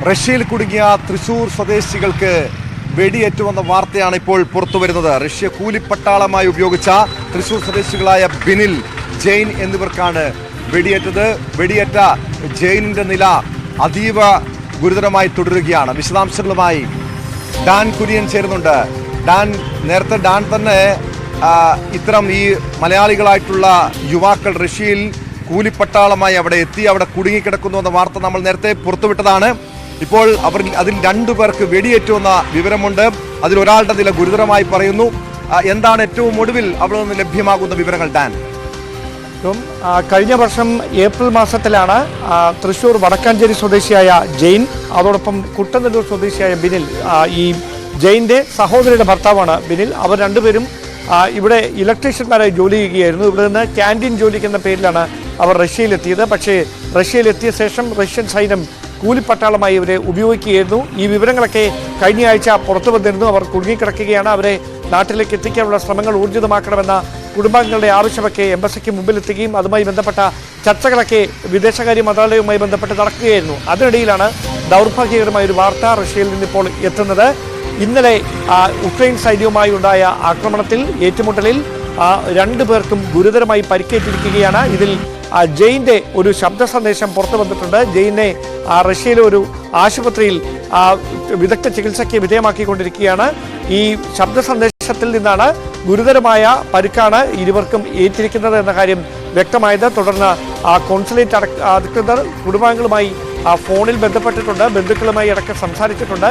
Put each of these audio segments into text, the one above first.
റഷ്യയിൽ കുടുങ്ങിയ തൃശൂർ സ്വദേശികൾക്ക് വെടിയേറ്റുവെന്ന വാർത്തയാണ് ഇപ്പോൾ പുറത്തുവരുന്നത്. റഷ്യ കൂലിപ്പട്ടാളമായി ഉപയോഗിച്ച തൃശൂർ സ്വദേശികളായ ബിനിൽ, ജെയിൻ എന്നിവർക്കാണ് വെടിയേറ്റത്. വെടിയേറ്റ ജെയിനിന്റെ നില അതീവ ഗുരുതരമായി തുടരുകയാണ്. വിശദാംശങ്ങളുമായി ഡാൻ കുര്യൻ ചേരുന്നുണ്ട്. നേരത്തെ ഡാൻ തന്നെ ഇത്തരം ഈ മലയാളികളായിട്ടുള്ള യുവാക്കൾ റഷ്യയിൽ കൂലിപ്പട്ടാളമായി അവിടെ എത്തി, അവിടെ കുടുങ്ങിക്കിടക്കുന്നു എന്ന വാർത്ത നമ്മൾ നേരത്തെ പുറത്തുവിട്ടതാണ്. ഇപ്പോൾ അതിൽ 2 പേർക്ക് വെടിയേറ്റുവെന്ന വിവരമുണ്ട്. അതിലൊരാളുടെ നില ഗുരുതരമായി പറയുന്നു. എന്താണ് ഏറ്റവും ഒടുവിൽ അവിടെ നിന്ന് ലഭ്യമാകുന്ന വിവരങ്ങൾ ഡാൻ? കഴിഞ്ഞ വർഷം ഏപ്രിൽ മാസത്തിലാണ് തൃശൂർ വടക്കാഞ്ചേരി സ്വദേശിയായ ജെയിൻ, അതോടൊപ്പം കുട്ടനെല്ലൂർ സ്വദേശിയായ ബിനിൽ, ഈ ജെയിൻ്റെ സഹോദരിയുടെ ഭർത്താവാണ് ബിനിൽ. അവർ രണ്ടുപേരും ഇവിടെ ഇലക്ട്രീഷ്യന്മാരായി ജോലി ചെയ്യുകയായിരുന്നു. ഇവിടെ നിന്ന് ക്യാൻറ്റീൻ ജോലിക്കുന്ന പേരിലാണ് അവർ റഷ്യയിലെത്തിയത്. പക്ഷേ റഷ്യയിലെത്തിയ ശേഷം റഷ്യൻ സൈന്യം കൂലിപ്പട്ടാളമായി ഇവരെ ഉപയോഗിക്കുകയായിരുന്നു. ഈ വിവരങ്ങളൊക്കെ കഴിഞ്ഞ ആഴ്ച പുറത്തു വന്നിരുന്നു. അവർ കുടുങ്ങിക്കിടക്കുകയാണ്. അവരെ നാട്ടിലേക്ക് എത്തിക്കാനുള്ള ശ്രമങ്ങൾ ഊർജിതമാക്കണമെന്ന കുടുംബാംഗങ്ങളുടെ ആവശ്യമൊക്കെ എംബസിക്ക് മുമ്പിലെത്തുകയും അതുമായി ബന്ധപ്പെട്ട ചർച്ചകളൊക്കെ വിദേശകാര്യ മന്ത്രാലയവുമായി ബന്ധപ്പെട്ട് നടക്കുകയായിരുന്നു. അതിനിടയിലാണ് ദൗർഭാഗ്യകരമായ ഒരു വാർത്ത റഷ്യയിൽ നിന്നിപ്പോൾ എത്തുന്നത്. ഇന്നലെ ഉക്രൈൻ സൈന്യവുമായി ഉണ്ടായ ആക്രമണത്തിൽ, ഏറ്റുമുട്ടലിൽ 2 പേർക്കും ഗുരുതരമായി പരിക്കേറ്റിരിക്കുകയാണ്. ഇതിൽ ജെയിൻ്റെ ഒരു ശബ്ദ സന്ദേശം പുറത്തു വന്നിട്ടുണ്ട്. ജെയിനെ റഷ്യയിലെ ഒരു ആശുപത്രിയിൽ വിദഗ്ധ ചികിത്സയ്ക്ക് വിധേയമാക്കിക്കൊണ്ടിരിക്കുകയാണ്. ഈ ശബ്ദ സന്ദേശത്തിൽ നിന്നാണ് ഗുരുതരമായ പരിക്കാണ് ഇരുവർക്കും ഏറ്റിരിക്കുന്നത് എന്ന കാര്യം വ്യക്തമായത്. തുടർന്ന് കോൺസുലേറ്റ് അധികൃതർ കുടുംബാംഗങ്ങളുമായി ഫോണിൽ ബന്ധപ്പെട്ടിട്ടുണ്ട്, ബന്ധുക്കളുമായി അടക്കം സംസാരിച്ചിട്ടുണ്ട്.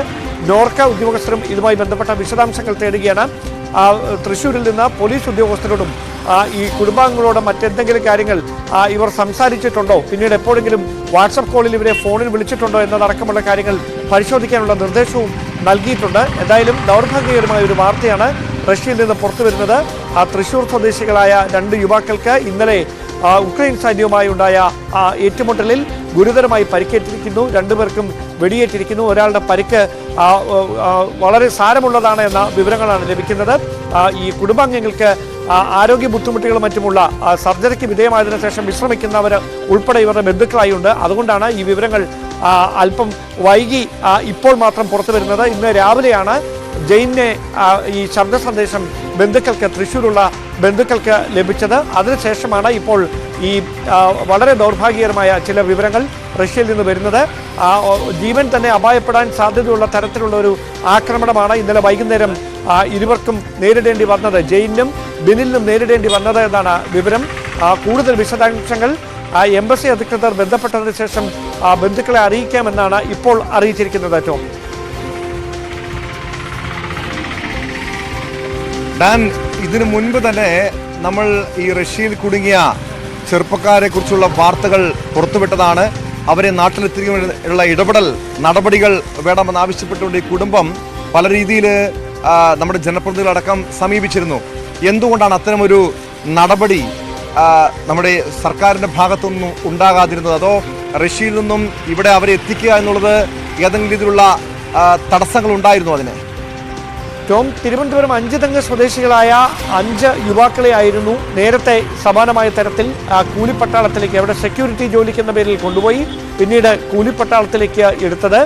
നോർക്ക ഉദ്യോഗസ്ഥരും ഇതുമായി ബന്ധപ്പെട്ട വിശദാംശങ്ങൾ തേടുകയാണ്. തൃശ്ശൂരിൽ നിന്ന് പോലീസ് ഉദ്യോഗസ്ഥരോടും ഈ കുടുംബാംഗങ്ങളോട് മറ്റെന്തെങ്കിലും കാര്യങ്ങൾ ഇവർ സംസാരിച്ചിട്ടുണ്ടോ, പിന്നീട് എപ്പോഴെങ്കിലും വാട്സപ്പ് കോളിൽ ഇവരെ ഫോണിൽ വിളിച്ചിട്ടുണ്ടോ എന്നതടക്കമുള്ള കാര്യങ്ങൾ പരിശോധിക്കാനുള്ള നിർദ്ദേശവും നൽകിയിട്ടുണ്ട്. എന്തായാലും ദൗർഭാഗ്യകരമായ ഒരു വാർത്തയാണ് റഷ്യയിൽ നിന്ന് പുറത്തു വരുന്നത്. തൃശ്ശൂർ സ്വദേശികളായ 2 യുവാക്കൾക്ക് ഇന്നലെ ഉക്രൈൻ സൈന്യവുമായി ഉണ്ടായ ഏറ്റുമുട്ടലിൽ ഗുരുതരമായി പരിക്കേറ്റിരിക്കുന്നു. 2 പേർക്കും വെടിയേറ്റിരിക്കുന്നു. ഒരാളുടെ പരിക്ക് വളരെ സാരമുള്ളതാണ് എന്ന വിവരങ്ങളാണ് ലഭിക്കുന്നത്. ഈ കുടുംബാംഗങ്ങൾക്ക് ആരോഗ്യ ബുദ്ധിമുട്ടുകളും മറ്റുമുള്ള സർജറിക്ക് വിധേയമായതിനു ശേഷം വിശ്രമിക്കുന്നവർ ഉൾപ്പെടെ ഇവരുടെ ബന്ധുക്കളായുണ്ട്. അതുകൊണ്ടാണ് ഈ വിവരങ്ങൾ അല്പം വൈകി ഇപ്പോൾ മാത്രം പുറത്തു വരുന്നത്. ഇന്ന് രാവിലെയാണ് ജെയിനെ ഈ ശബ്ദ സന്ദേശം ബന്ധുക്കൾക്ക്, തൃശ്ശൂരുള്ള ബന്ധുക്കൾക്ക് ലഭിച്ചത്. അതിനുശേഷമാണ് ഇപ്പോൾ ഈ വളരെ ദൗർഭാഗ്യകരമായ ചില വിവരങ്ങൾ റഷ്യയിൽ നിന്ന് വരുന്നത്. ജീവൻ തന്നെ അപായപ്പെടാൻ സാധ്യതയുള്ള തരത്തിലുള്ള ഒരു ആക്രമണമാണ് ഇന്നലെ വൈകുന്നേരം ഇരുവർക്കും നേരിടേണ്ടി വന്നത്, ജെയിനും ബിനിലിനും നേരിടേണ്ടി വന്നത് എന്നാണ് വിവരം. കൂടുതൽ വിശദാംശങ്ങൾ എംബസി അധികൃതർ ബന്ധപ്പെട്ടതിന് ശേഷം ബന്ധുക്കളെ അറിയിക്കാമെന്നാണ് ഇപ്പോൾ അറിയിച്ചിരിക്കുന്നത്. ഏറ്റവും ഡാൻ, ഇതിനു മുൻപ് തന്നെ നമ്മൾ ഈ റഷ്യയിൽ കുടുങ്ങിയ ചെറുപ്പക്കാരെ കുറിച്ചുള്ള വാർത്തകൾ പുറത്തുവിട്ടതാണ്. അവരെ നാട്ടിലെത്തിക്കാനുള്ള ഇടപെടൽ നടപടികൾ വേണമെന്ന് ആവശ്യപ്പെട്ടുകൊണ്ട് ഈ കുടുംബം പല രീതിയിൽ നമ്മുടെ ജനപ്രതിനിധികളടക്കം സമീപിച്ചിരുന്നു. എന്തുകൊണ്ടാണ് അത്തരമൊരു നടപടി നമ്മുടെ സർക്കാരിൻ്റെ ഭാഗത്തുനിന്നും ഉണ്ടാകാതിരുന്നത്? അതോ റഷ്യയിൽ നിന്നും ഇവിടെ അവരെ എത്തിക്കുക എന്നുള്ളത് ഏതെങ്കിലും രീതിയിലുള്ള തടസ്സങ്ങൾ ഉണ്ടായിരുന്നു അതിന്? തിരുവനന്തപുരം 5 സ്വദേശികളായ 5 യുവാക്കളെ ആയിരുന്നു നേരത്തെ സമാനമായ തരത്തിൽ കൂലിപ്പട്ടാളത്തിലേക്ക്, അവിടെ സെക്യൂരിറ്റി ജോലിക്കെന്ന പേരിൽ കൊണ്ടുപോയി പിന്നീട് കൂലിപ്പട്ടാളത്തിലേക്ക് എടുത്തത്.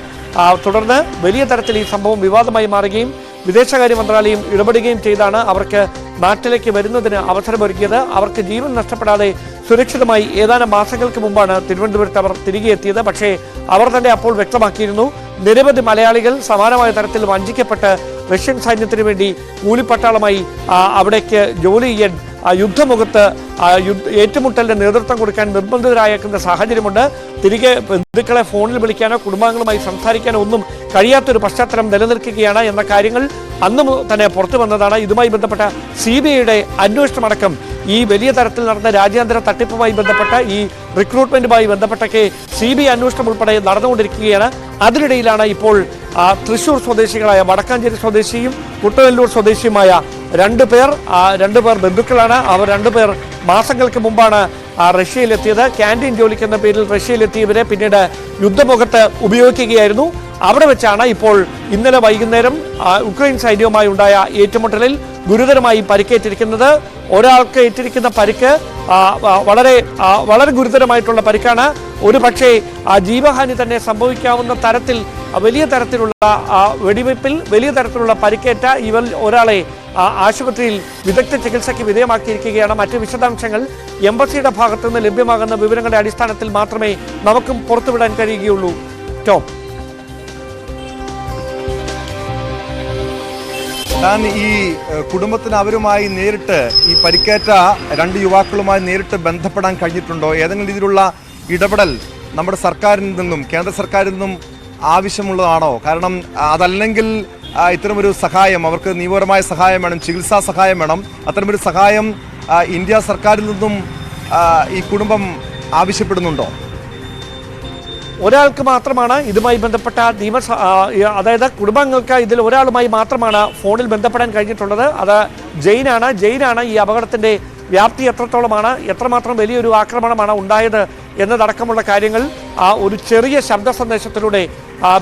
തുടർന്ന് വലിയ തരത്തിൽ ഈ സംഭവം വിവാദമായി മാറുകയും വിദേശകാര്യ മന്ത്രാലയം ഇടപെടുകയും ചെയ്താണ് അവർക്ക് നാട്ടിലേക്ക് വരുന്നതിന് അവസരമൊരുക്കിയത്. അവർക്ക് ജീവൻ നഷ്ടപ്പെടാതെ സുരക്ഷിതമായി ഏതാനും മാസങ്ങൾക്ക് മുമ്പാണ് തിരുവനന്തപുരത്ത് അവർ തിരികെ എത്തിയത്. പക്ഷേ അവർ തന്നെ അപ്പോൾ വ്യക്തമാക്കിയിരുന്നു, നിരവധി മലയാളികൾ സമാനമായ തരത്തിൽ വഞ്ചിക്കപ്പെട്ട് റഷ്യൻ സൈന്യത്തിന് വേണ്ടി കൂലിപ്പട്ടാളമായി അവിടേക്ക് ജോലി ചെയ്യാൻ യുദ്ധമുഖത്ത് ഏറ്റുമുട്ടലിന് നേതൃത്വം കൊടുക്കാൻ നിർബന്ധിതരായേക്കുന്ന സാഹചര്യമുണ്ട്. തിരികെ ബന്ധുക്കളെ ഫോണിൽ വിളിക്കാനോ കുടുംബാംഗങ്ങളുമായി സംസാരിക്കാനോ ഒന്നും കഴിയാത്തൊരു പശ്ചാത്തലം നിലനിൽക്കുകയാണ് എന്ന കാര്യങ്ങൾ അന്ന് തന്നെ പുറത്തു വന്നതാണ്. ഇതുമായി ബന്ധപ്പെട്ട CBIയുടെ അന്വേഷണമടക്കം ഈ വലിയ തരത്തിൽ നടന്ന രാജ്യാന്തര തട്ടിപ്പുമായി ബന്ധപ്പെട്ട ഈ റിക്രൂട്ട്മെന്റുമായി ബന്ധപ്പെട്ടൊക്കെ CBI അന്വേഷണം ഉൾപ്പെടെ നടന്നുകൊണ്ടിരിക്കുകയാണ്. അതിനിടയിലാണ് ഇപ്പോൾ തൃശ്ശൂർ സ്വദേശികളായ വടക്കാഞ്ചേരി സ്വദേശിയും കുട്ടനെല്ലൂർ സ്വദേശിയുമായ 2 പേർ ബന്ധുക്കളാണ്. അവർ 2 പേർ മാസങ്ങൾക്ക് മുമ്പാണ് റഷ്യയിലെത്തിയത്. ക്യാൻറ്റീൻ ജോലിക്കെന്ന പേരിൽ റഷ്യയിലെത്തിയവരെ പിന്നീട് യുദ്ധമുഖത്ത് ഉപയോഗിക്കുകയായിരുന്നു. അവിടെ വെച്ചാണ് ഇപ്പോൾ ഇന്നലെ വൈകുന്നേരം ഉക്രൈൻ സൈന്യവുമായി ഉണ്ടായ ഏറ്റുമുട്ടലിൽ ഗുരുതരമായി പരിക്കേറ്റിരിക്കുന്നത്. ഒരാൾക്ക് ഏറ്റിരിക്കുന്ന പരിക്ക് വളരെ ഗുരുതരമായിട്ടുള്ള പരിക്കാണ്. ഒരു പക്ഷേ ജീവഹാനി തന്നെ സംഭവിക്കാവുന്ന തരത്തിൽ വലിയ തരത്തിലുള്ള വെടിവയ്പിൽ വലിയ തരത്തിലുള്ള പരിക്കേറ്റ ഇവർ ഒരാളെ ആശുപത്രിയിൽ വിദഗ്ധ ചികിത്സയ്ക്ക് വിധേയമാക്കിയിരിക്കുകയാണ്. മറ്റ് വിശദാംശങ്ങൾ എംബസിയുടെ ഭാഗത്തു നിന്ന് ലഭ്യമാകുന്ന വിവരങ്ങളുടെ അടിസ്ഥാനത്തിൽ മാത്രമേ നമുക്കും പുറത്തുവിടാൻ കഴിയുകയുള്ളൂ. ടോം, ഞാൻ ഈ കുടുംബത്തിന് അവരുമായി നേരിട്ട് ഈ പരിക്കേറ്റ രണ്ട് യുവാക്കളുമായി നേരിട്ട് ബന്ധപ്പെടാൻ കഴിഞ്ഞിട്ടുണ്ടോ? ഏതെങ്കിലും രീതിയിലുള്ള ഇടപെടൽ നമ്മുടെ സർക്കാരിൽ നിന്നും കേന്ദ്ര സർക്കാരിൽ നിന്നും ആവശ്യമുള്ളതാണോ? കാരണം അതല്ലെങ്കിൽ ഇത്തരമൊരു സഹായം, അവർക്ക് നിയമപരമായ സഹായം വേണം, ചികിത്സാ സഹായം വേണം. അത്തരമൊരു സഹായം ഇന്ത്യ സർക്കാരിൽ നിന്നും ഈ കുടുംബം ആവശ്യപ്പെടുന്നുണ്ടോ? ഒരാൾക്ക് മാത്രമാണ് ഇതുമായി ബന്ധപ്പെട്ട അതായത് കുടുംബാംഗങ്ങൾക്ക് ഇതിൽ ഒരാളുമായി മാത്രമാണ് ഫോണിൽ ബന്ധപ്പെടാൻ കഴിഞ്ഞിട്ടുള്ളത്. അത് ജെയിനാണ്. ഈ അപകടത്തിന്റെ വ്യാപ്തി എത്രത്തോളമാണ്, എത്രമാത്രം വലിയൊരു ആക്രമണമാണ് ഉണ്ടായത് എന്നതടക്കമുള്ള കാര്യങ്ങൾ ഒരു ചെറിയ ശബ്ദ സന്ദേശത്തിലൂടെ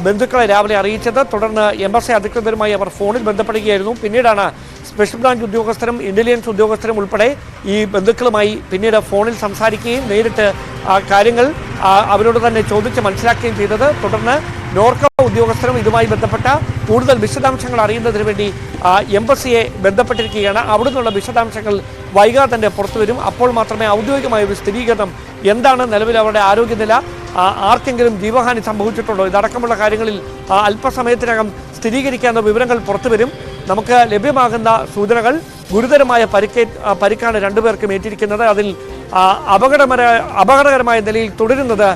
ബന്ധുക്കളെ രാവിലെ അറിയിച്ചത്. തുടർന്ന് എംബസി അധികൃതരുമായി അവർ ഫോണിൽ ബന്ധപ്പെടുകയായിരുന്നു. പിന്നീടാണ് സ്പെഷ്യൽ ബ്രാഞ്ച് ഉദ്യോഗസ്ഥരും ഇന്റലിജൻസ് ഉദ്യോഗസ്ഥരും ഉൾപ്പെടെ ഈ ബന്ധുക്കളുമായി പിന്നീട് ഫോണിൽ സംസാരിക്കുകയും നേരിട്ട് കാര്യങ്ങൾ അവരോട് തന്നെ ചോദിച്ച് മനസ്സിലാക്കുകയും ചെയ്തത്. തുടർന്ന് നോർക്ക ഉദ്യോഗസ്ഥരും ഇതുമായി ബന്ധപ്പെട്ട കൂടുതൽ വിശദാംശങ്ങൾ അറിയുന്നതിന് വേണ്ടി എംബസിയെ ബന്ധപ്പെട്ടിരിക്കുകയാണ്. അവിടെ നിന്നുള്ള വിശദാംശങ്ങൾ വൈകാതെ തന്നെ പുറത്തുവരും. അപ്പോൾ മാത്രമേ ഔദ്യോഗികമായ ഒരു സ്ഥിരീകരണം എന്താണ് നിലവിൽ അവരുടെ ആരോഗ്യനില, ആർക്കെങ്കിലും ജീവഹാനി സംഭവിച്ചിട്ടുണ്ടോ, ഇതടക്കമുള്ള കാര്യങ്ങളിൽ അല്പസമയത്തിനകം സ്ഥിരീകരിക്കാവുന്ന വിവരങ്ങൾ പുറത്തുവരും. നമുക്ക് ലഭ്യമാകുന്ന സൂചനകൾ ഗുരുതരമായ പരിക്കാണ് രണ്ടുപേർക്കും ഏറ്റിരിക്കുന്നത്. അതിൽ അപകടകരമായ നിലയിൽ തുടരുന്നത്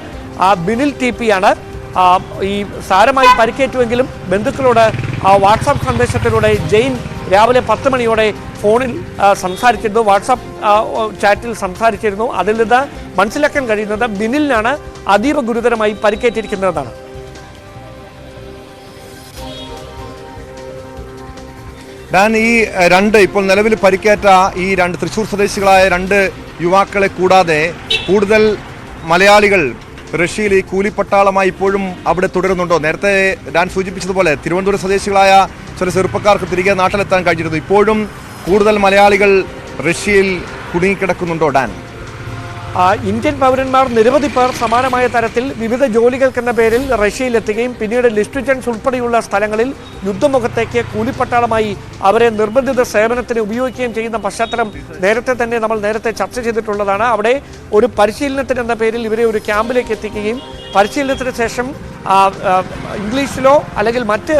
ബിനിൽ TP ആണ്. ഈ സാരമായി പരിക്കേറ്റുവെങ്കിലും ബന്ധുക്കളോട് വാട്സാപ്പ് സന്ദേശത്തിലൂടെ ജെയിൻ രാവിലെ 10 മണിയോടെ ഫോണിൽ സംസാരിച്ചിരുന്നു, വാട്സാപ്പ് ചാറ്റിൽ സംസാരിച്ചിരുന്നു. അതിൽ നിന്ന് മനസ്സിലാക്കാൻ കഴിയുന്നത് ബിനിലിനാണ് അതീവ ഗുരുതരമായി പരിക്കേറ്റിരിക്കുന്നതാണ്. ഞാൻ ഈ ഇപ്പോൾ നിലവിൽ പരിക്കേറ്റ ഈ തൃശ്ശൂർ സ്വദേശികളായ രണ്ട് യുവാക്കളെ കൂടാതെ കൂടുതൽ മലയാളികൾ റഷ്യയിൽ ഈ കൂലിപ്പട്ടാളമായി ഇപ്പോഴും അവിടെ തുടരുന്നുണ്ടോ? നേരത്തെ ഞാൻ സൂചിപ്പിച്ചതുപോലെ തിരുവനന്തപുരം സ്വദേശികളായ ചില ചെറുപ്പക്കാർക്ക് തിരികെ നാട്ടിലെത്താൻ കഴിഞ്ഞിരുന്നു. ഇപ്പോഴും കൂടുതൽ മലയാളികൾ റഷ്യയിൽ കുടുങ്ങിക്കിടക്കുന്നുണ്ടോ ഡാൻ? ഇന്ത്യൻ പൗരന്മാർ നിരവധി പേർ സമാനമായ തരത്തിൽ വിവിധ ജോലികൾക്കെന്ന പേരിൽ റഷ്യയിലെത്തുകയും പിന്നീട് ലിസ്റ്റുജൻസ് ഉൾപ്പെടെയുള്ള സ്ഥലങ്ങളിൽ യുദ്ധമുഖത്തേക്ക് കൂലിപ്പട്ടാളമായി അവരെ നിർബന്ധിത സേവനത്തിന് ഉപയോഗിക്കുകയും ചെയ്യുന്ന പശ്ചാത്തലം നമ്മൾ നേരത്തെ ചർച്ച ചെയ്തിട്ടുള്ളതാണ്. അവിടെ ഒരു പരിശീലനത്തിന് എന്ന പേരിൽ ഇവരെ ഒരു ക്യാമ്പിലേക്ക് എത്തിക്കുകയും പരിശീലനത്തിന് ശേഷം ഇംഗ്ലീഷിലോ അല്ലെങ്കിൽ മറ്റ്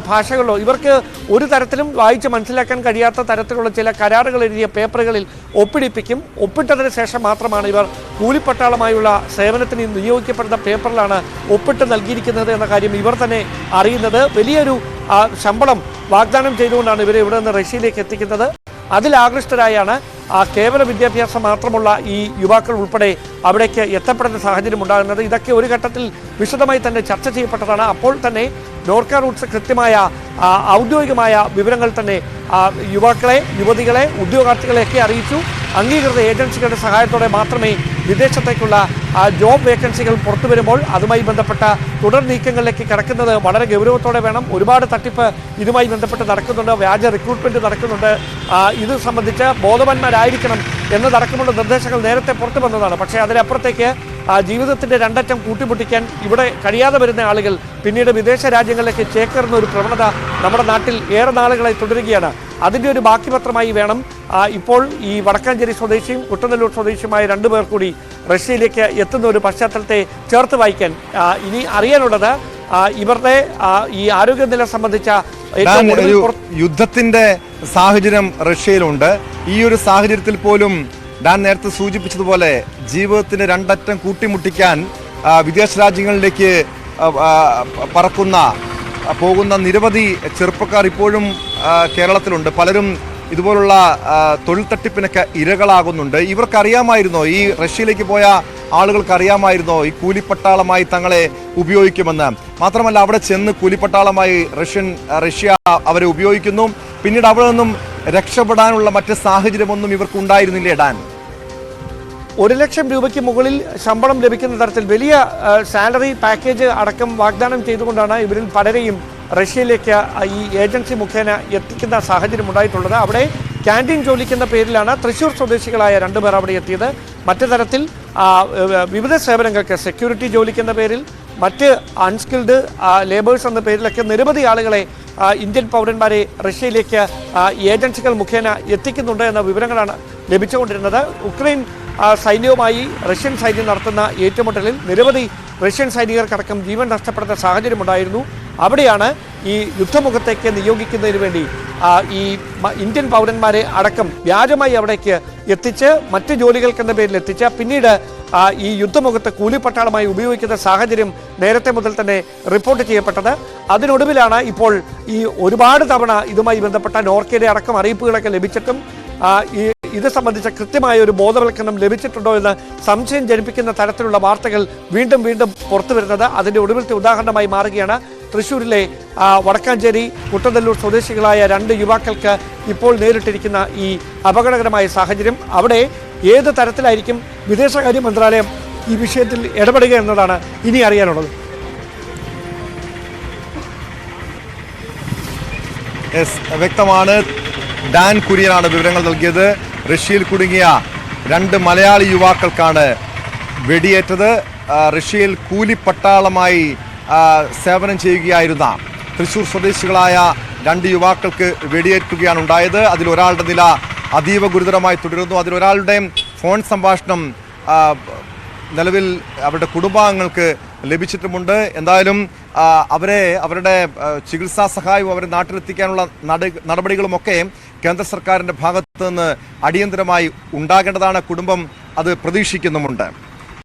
ഭാഷകളിലോ ഇവർക്ക് ഒരു തരത്തിലും വായിച്ച് മനസ്സിലാക്കാൻ കഴിയാത്ത തരത്തിലുള്ള ചില കരാറുകൾ എഴുതിയ പേപ്പറുകളിൽ ഒപ്പിടിപ്പിക്കും. ഒപ്പിട്ടതിന് ശേഷം മാത്രമാണ് ഇവർ കൂലിപ്പട്ടാളമായുള്ള സേവനത്തിന് നിയോഗിക്കപ്പെടുന്ന പേപ്പറിലാണ് ഒപ്പിട്ട് നൽകിയിരിക്കുന്നത് എന്ന കാര്യം ഇവർ തന്നെ അറിയുന്നത്. വലിയൊരു ശമ്പളം വാഗ്ദാനം ചെയ്തുകൊണ്ടാണ് ഇവരെ ഇവിടെ നിന്ന് റഷ്യയിലേക്ക് എത്തിക്കുന്നത്. അതിൽ ആകൃഷ്ടരായാണ് കേവല വിദ്യാഭ്യാസം മാത്രമുള്ള ഈ യുവാക്കൾ ഉൾപ്പെടെ അവിടേക്ക് എത്തപ്പെടുന്ന സാഹചര്യം ഉണ്ടാകുന്നത്. ഇതൊക്കെ ഒരു ഘട്ടത്തിൽ വിശദമായി തന്നെ ചർച്ച ചെയ്യപ്പെട്ടതാണ്. അപ്പോൾ തന്നെ നോർക്ക റൂട്ട്സ് കൃത്യമായ ഔദ്യോഗികമായ വിവരങ്ങൾ തന്നെ യുവതികളെ ഉദ്യോഗാർത്ഥികളെയൊക്കെ അറിയിച്ചു. അംഗീകൃത ഏജൻസികളുടെ സഹായത്തോടെ മാത്രമേ വിദേശത്തേക്കുള്ള ജോബ് വേക്കൻസികൾ പുറത്തു വരുമ്പോൾ അതുമായി ബന്ധപ്പെട്ട തുടർ നീക്കങ്ങളിലേക്ക് കടക്കുന്നത് വളരെ ഗൗരവത്തോടെ വേണം. ഒരുപാട് തട്ടിപ്പ് ഇതുമായി ബന്ധപ്പെട്ട് നടക്കുന്നുണ്ട്, വ്യാജ റിക്രൂട്ട്മെന്റ് നടക്കുന്നുണ്ട്. ഇത് സംബന്ധിച്ച് ബോധവാന്മാരായിരിക്കണം എന്നതടക്കമുള്ള നിർദ്ദേശങ്ങൾ നേരത്തെ പുറത്തു വന്നതാണ്. പക്ഷേ അതിനപ്പുറത്തേക്ക് ജീവിതത്തിന്റെ രണ്ടറ്റം കൂട്ടിമുട്ടിക്കാൻ ഇവിടെ കഴിയാതെ വരുന്ന ആളുകൾ പിന്നീട് വിദേശ രാജ്യങ്ങളിലേക്ക് ചേക്കേറുന്ന ഒരു പ്രവണത നമ്മുടെ നാട്ടിൽ ഏറെ നാളുകളായി തുടരുകയാണ്. അതിൻ്റെ ഒരു ബാക്കി പത്രമായി വേണം ഇപ്പോൾ ഈ വടക്കാഞ്ചേരി സ്വദേശിയും കുട്ടനെല്ലൂർ സ്വദേശിയുമായ രണ്ടുപേർ കൂടി റഷ്യയിലേക്ക് എത്തുന്ന ഒരു പശ്ചാത്തലത്തെ ചേർത്ത് വായിക്കാൻ. ഇനി അറിയാനുള്ളത് ഇവരുടെ ഈ ആരോഗ്യനില സംബന്ധിച്ച യുദ്ധത്തിന്റെ സാഹചര്യം റഷ്യയിലുണ്ട്. ഈ ഒരു സാഹചര്യത്തിൽ പോലും ഞാൻ നേരത്തെ സൂചിപ്പിച്ചതുപോലെ ജീവിതത്തിന് രണ്ടറ്റം കൂട്ടിമുട്ടിക്കാൻ വിദേശ രാജ്യങ്ങളിലേക്ക് പോകുന്ന നിരവധി ചെറുപ്പക്കാർ ഇപ്പോഴും കേരളത്തിലുണ്ട്. പലരും ഇതുപോലുള്ള തൊഴിൽ തട്ടിപ്പിനൊക്കെ ഇരകളാകുന്നുണ്ട്. ഇവർക്കറിയാമായിരുന്നോ, ഈ റഷ്യയിലേക്ക് പോയ ആളുകൾക്ക് അറിയാമായിരുന്നോ ഈ കൂലിപ്പട്ടാളമായി തങ്ങളെ ഉപയോഗിക്കുമെന്ന്? മാത്രമല്ല അവിടെ ചെന്ന് കൂലിപ്പട്ടാളമായി റഷ്യ അവരെ ഉപയോഗിക്കുന്നു. പിന്നീട് അവിടെ നിന്നും രക്ഷപ്പെടാനുള്ള മറ്റ് സാഹചര്യമൊന്നും ഇവർക്ക് ഉണ്ടായിരുന്നില്ലേ ഡാൻ? 1 ലക്ഷം രൂപയ്ക്ക് മുകളിൽ ശമ്പളം ലഭിക്കുന്ന തരത്തിൽ വലിയ സാലറി പാക്കേജ് അടക്കം വാഗ്ദാനം ചെയ്തുകൊണ്ടാണ് ഇവരിൽ പലരെയും റഷ്യയിലേക്ക് ഈ ഏജൻസി മുഖേന എത്തിക്കുന്ന സാഹചര്യം ഉണ്ടായിട്ടുള്ളത്. അവിടെ ക്യാൻറ്റീൻ ജോലിക്കുന്ന പേരിലാണ് തൃശ്ശൂർ സ്വദേശികളായ 2 പേർ അവിടെ എത്തിയത്. മറ്റു തരത്തിൽ വിവിധ സേവനങ്ങൾക്ക് സെക്യൂരിറ്റി ജോലിക്കുന്ന പേരിൽ, മറ്റ് അൺസ്കിൽഡ് ലേബേഴ്സ് എന്ന പേരിലൊക്കെ നിരവധി ആളുകളെ ഇന്ത്യൻ പൗരന്മാരെ റഷ്യയിലേക്ക് ഏജൻസികൾ മുഖേന എത്തിക്കുന്നുണ്ട് എന്ന വിവരങ്ങളാണ് ലഭിച്ചുകൊണ്ടിരുന്നത്. ഉക്രൈൻ സൈന്യവുമായി റഷ്യൻ സൈന്യം നടത്തുന്ന ഏറ്റുമുട്ടലിൽ നിരവധി റഷ്യൻ സൈനികർക്കടക്കം ജീവൻ നഷ്ടപ്പെടുന്ന സാഹചര്യമുണ്ടായിരുന്നു. അവിടെയാണ് ഈ യുദ്ധമുഖത്തേക്ക് നിയോഗിക്കുന്നതിന് വേണ്ടി ഈ ഇന്ത്യൻ പൗരന്മാരെ അടക്കം വ്യാജമായി അവിടേക്ക് എത്തിച്ച് മറ്റ് ജോലികൾക്കെന്ന പേരിൽ എത്തിച്ച് പിന്നീട് ഈ യുദ്ധമുഖത്ത് കൂലിപ്പട്ടാളമായി ഉപയോഗിക്കുന്ന സാഹചര്യം നേരത്തെ മുതൽ തന്നെ റിപ്പോർട്ട് ചെയ്യപ്പെട്ടത്. അതിനൊടുവിലാണ് ഇപ്പോൾ ഈ ഒരുപാട് തവണ ഇതുമായി ബന്ധപ്പെട്ട നോർക്കയുടെ അടക്കം അറിയിപ്പുകളൊക്കെ ലഭിച്ചിട്ടും ഇത് സംബന്ധിച്ച കൃത്യമായ ഒരു ബോധവൽക്കരണം ലഭിച്ചിട്ടുണ്ടോ എന്ന് സംശയം ജനിപ്പിക്കുന്ന തരത്തിലുള്ള വാർത്തകൾ വീണ്ടും വീണ്ടും പുറത്തു വരുന്നത്. അതിൻ്റെ ഒടുവിലത്തെ ഉദാഹരണമായി മാറുകയാണ് തൃശ്ശൂരിലെ വടക്കാഞ്ചേരി കുട്ടനെല്ലൂർ സ്വദേശികളായ 2 യുവാക്കൾക്ക് ഇപ്പോൾ നേരിട്ടിരിക്കുന്ന ഈ അപകടകരമായ സാഹചര്യം. അവിടെ ഏത് തരത്തിലായിരിക്കും വിദേശകാര്യ മന്ത്രാലയം ഈ വിഷയത്തിൽ ഇടപെടുക എന്നതാണ് ഇനി അറിയാനുള്ളത്. വ്യക്തമാണ്. ഡാൻ കുര്യനാണ് വിവരങ്ങൾ നൽകിയത്. റഷ്യയിൽ കുടുങ്ങിയ 2 മലയാളി യുവാക്കൾക്കാണ് വെടിയേറ്റത്. റഷ്യയിൽ കൂലിപ്പട്ടാളമായി സേവനം ചെയ്യുകയായിരുന്ന തൃശ്ശൂർ സ്വദേശികളായ 2 യുവാക്കൾക്ക് വെടിയേറ്റുകയാണ് ഉണ്ടായത്. അതിലൊരാളുടെ നില അതീവ ഗുരുതരമായി തുടരുന്നു. അതിലൊരാളുടെ ഫോൺ സംഭാഷണം നിലവിൽ അവരുടെ കുടുംബാംഗങ്ങൾക്ക് ലഭിച്ചിട്ടുമുണ്ട്. എന്തായാലും അവരുടെ ചികിത്സാ സഹായവും അവരെ നാട്ടിലെത്തിക്കാനുള്ള നടപടികളുമൊക്കെ കേന്ദ്ര സർക്കാരിൻ്റെ ഭാഗത്ത് നിന്ന് അടിയന്തരമായി ഉണ്ടാകേണ്ടതാണ്. കുടുംബം അത് പ്രതീക്ഷിക്കുന്നുമുണ്ട്.